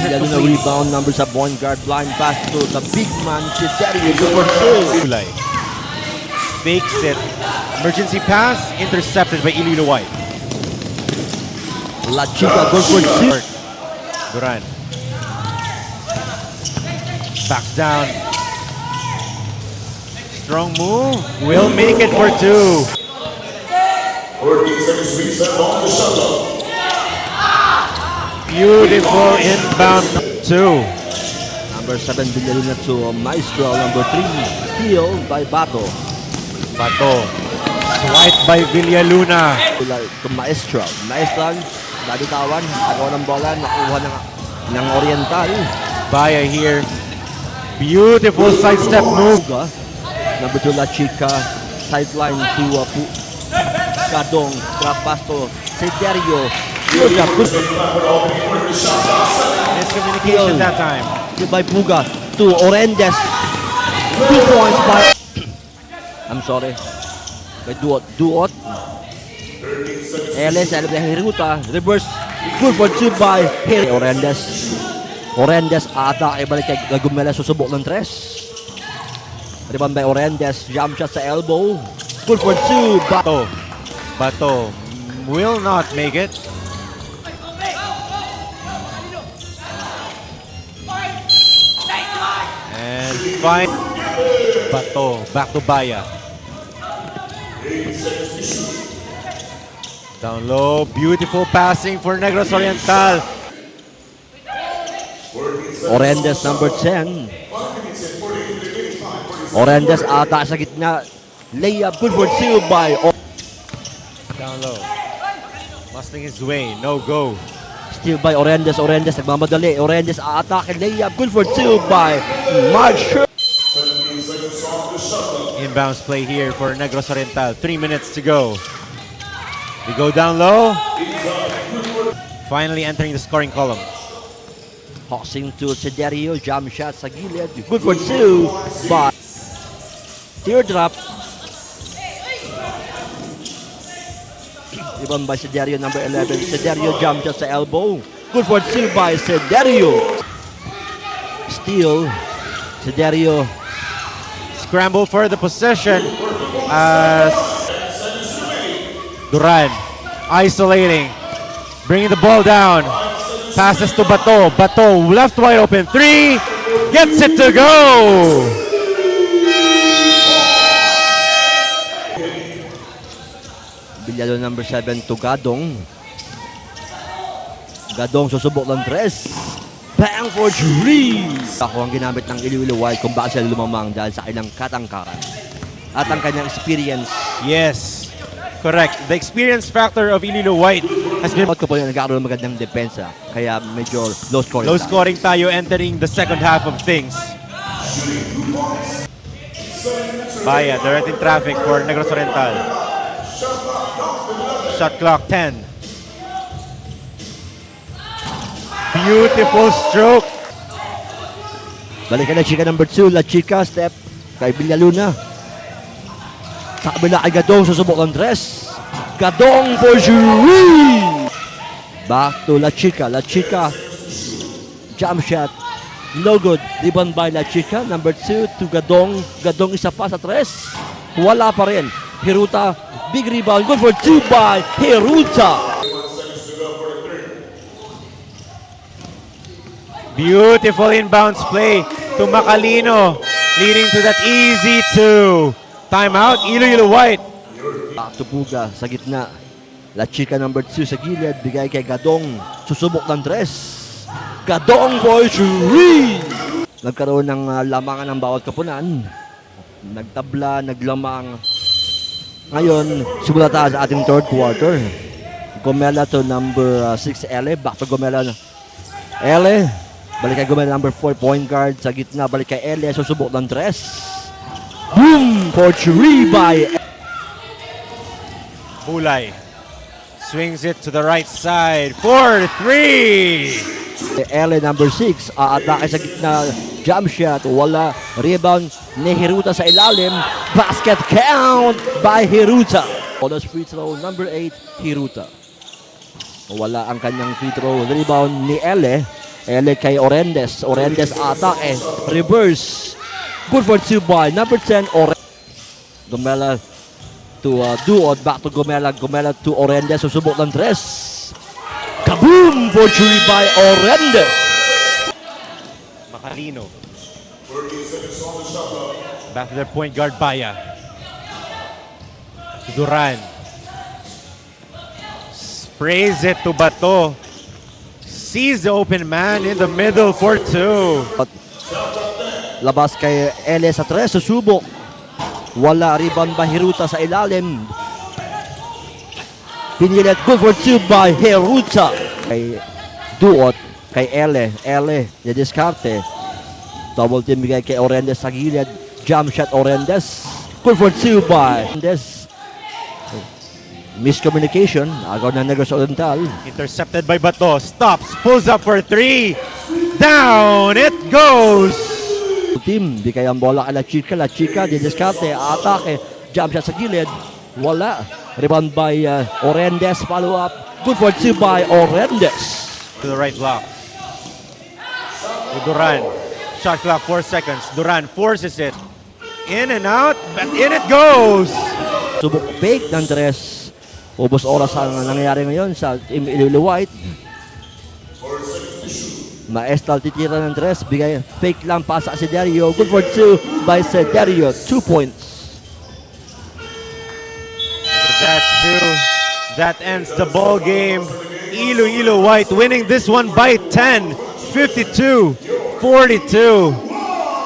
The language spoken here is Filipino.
Lalo na rebound number sa point guard, blind pass to the big man, si Dario. Ulay fakes it. Emergency pass intercepted by Iloilo White. La Chica goes for two. Duran backs down. Strong move. Will make it for two. Beautiful inbound two. Number 7, Villaluna to Maestro. Number 3, steal by Bato. Bato. Swiped by Villaluna. To Maestro. Maestro, nabitawan, agaw ng bola, nakuha ng Oriental. Baya here. Beautiful sidestep move. Number 2, La Chica, sideline to Kadong, drop pass to Siderio. Miscommunication that time. By Puga to Orendes. 2 points by... I'm sorry. By Duot. Ellis, Hiruta. Reverse. Good for 2 by Orendes. Orendes atake, balik kay Gagumela, susubok ng 3. Rebound by Orendes. Jump shot sa elbow. Good for 2 by... Bato will not make it. And fine. Bato back to Baya. Down low, beautiful passing for Negros Oriental. Orendes, number 10. Orendes atake sa gitna. Layup, good for 2 by... Down low. Musling his way, no go. Steal by Orendes. Orendes nagmamadali. Orendes atake, layup, good for 2 by March. Inbounds play here for Negros Oriental. 3 minutes to go. We go down low. Finally entering the scoring column. Tossing to Siderio. Jump shot sa gilid. Good for 2 by Teardrop. Rebound by Siderio, number 11. Siderio jump shot sa elbow. Good for 2 by Siderio. Steal. Siderio. Scramble for the possession as Duran isolating, bringing the ball down. Passes to Bato. Bato left wide open. 3. Gets it to go. Bilyalo number 7 to Gadong. Gadong susubok ng 3. Bang for 3. Ako ang ginamit ng Iloilo White kung bakit sila lumamang dahil sa kanilang katangkaran at ang kanyang experience. Yes, correct. The experience factor of Iloilo White has been... Ko po yung nagkakaroon ng magandang depensa kaya medyo low scoring. Low scoring tayo entering the second half of things. Baya, directing traffic for Negros Oriental. Shot clock 10. Beautiful stroke. Balikan na Chica number 2. La Chica step kay Villaluna. Sa kabila kay Gadong susubok ng 3. Gadong for Jury. Back to La Chica. La Chica jump shot. No good. Rebound by La Chica. Number 2 to Gadong. Gadong isa pa sa 3. Wala pa rin. Hiruta. Big rebound. Good for 2 by Hiruta. Beautiful inbounds play to Macalino, leading to that easy 2. Timeout, Iloilo White. Back to Puga sa gitna. La Chica number 2 sa gilid. Bigay kay Gadong. Susubok ng 3. Gadong for Jury. Nagkaroon ng lamangan ng bawat kapunan. Nagtabla, naglamang. Ngayon, simula tayo sa ating third quarter. Gomela to number 6, Ele. Back to Gomela. Ele. Balik kay Gomela number 4, point guard. Sa gitna, balik kay Ele. Susubok ng 3. Boom! For 3 by Mulay swings it to the right side for 3. Ele number 6, aatake sa gitna, jump shot, wala, rebound ni Hiruta sa ilalim, basket count by Hiruta. Bonus free throw number 8, Hiruta. Wala ang kanyang free throw, rebound ni Ele kay Orendes, atake, reverse, good for 2 by number 10, Gomela to Duod, back to Gomela to Orendes, susubok ng 3. Kaboom for 3 by Orendes. Macalino. Back to their point guard, Baya. Duran. Sprays it to Bato. Sees the open man in the middle for 2. Labas kay Ele sa 3, susubok. Wala, rebound by Hiruta sa ilalim. Pinilit, good for 2 by Hiruta. Kay Duot, kay Ele, didiskarte. Double team bigay kay Orendes sa gilid. Jump shot Orendes. Good for 2 by Orendes. Miscommunication, agaw ng Negros Oriental. Intercepted by Bato. Stops, pulls up for 3. Down it goes. Team, bigay ang bola kay La Chica, didiskarte, atake, jump shot sa gilid. Wala. Rebound by Orendes, follow up. Good for 2 by Orendes. To the right block. To Duran. Shot clock 4 seconds. Duran forces it. In and out. But in it goes. Subok fake ng 3. Ubos oras ang nangyayari ngayon sa Team Iloilo White. Maestal titira ng 3. Bigay fake lang, pasa si Dario. Good for 2 by Dario. 2 points. That ends the ball game. Iloilo White winning this one by 10. 52-42.